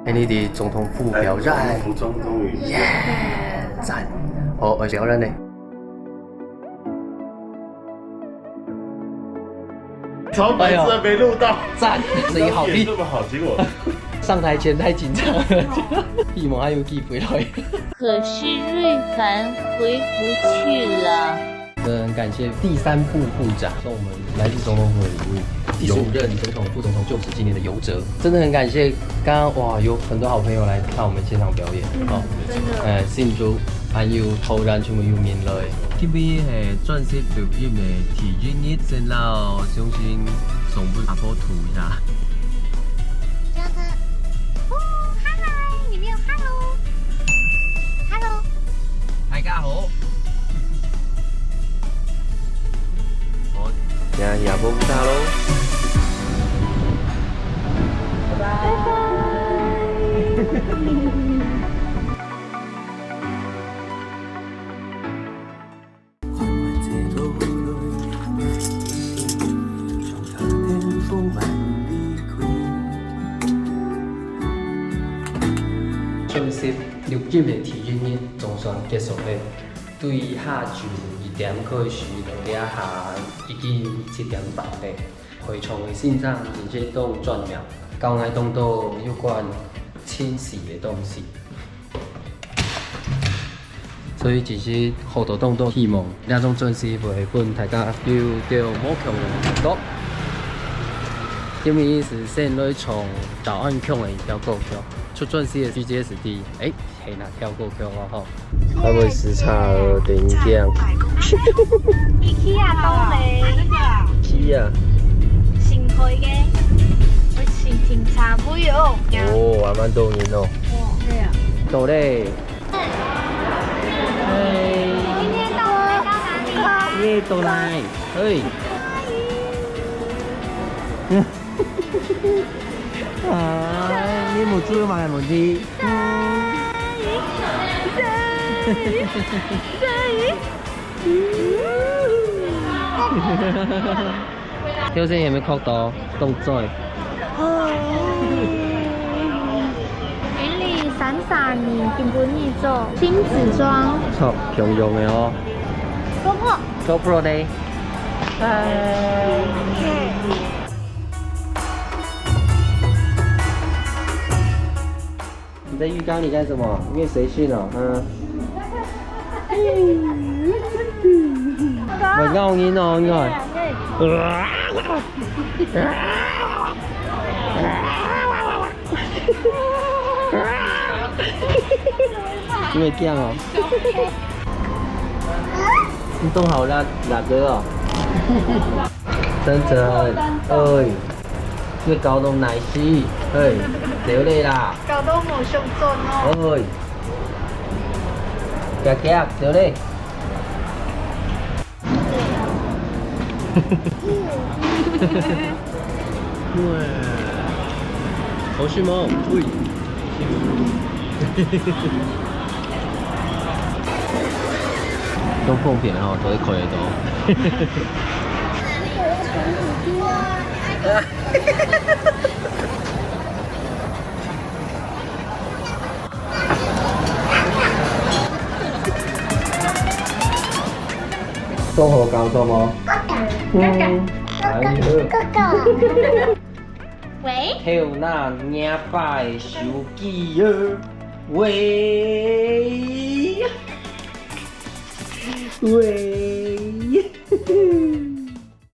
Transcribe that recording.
LED 总统府表染，服装终于耶，赞！哦，表染呢？超白痴没录到，赞，声音好听，这么好，结果上台前太紧张了，一模还有机会来。可是瑞凡回不去了。很感谢第3部部长送我们来自总统府的礼物，第15任总统、副总统就职纪念的游折，真的很感谢。刚刚哇，有很多好朋友来看我们现场表演，哦，真的。慶祝還要突然全部要面淚。今邊係專輯表演嘅體驗日，先到相信送俾阿波圖一下。这样子，哦，嗨，你们有 hello，hello，大家好。好，现在亚波不大喽。拜拜。正式錄音嘅體驗日總算結束咧。對下晝2點開始到底下已經7點半咧。會場嘅現場直接都轉亮，教我當到有關清洗嘅東西。所以其實好多動都希望呢種準時會幫大家要到冇強嘅娛樂。因為是先來從早安強嘅跳過橋。出準時嘅 GGSD， 係啦，跳過橋啊吼！會唔會時差定點？IKEA 東嚟。？IKEA。新開嘅，我前茶杯哦。哦，還蠻多人哦。係啊。到咧。今天到哪裡？耶，到來，你冇注意埋問題。挑戰有冇學到動作？雲裏閃閃你根本你做親子裝。錯，強用嘅哦。GoPro 咧。你在浴缸里干什么？因为谁训了？唔勾煙哦，應該。因為驚哦。你動好啦，哪個哦？真真，要搞到奶絲，屌你啦！搞到冇上進哦。夾夾，屌你！哇！好迅猛，喂！都碰片哦，都係佢到。都好搞錯冇？喂？跳那廿塊手機兒，喂。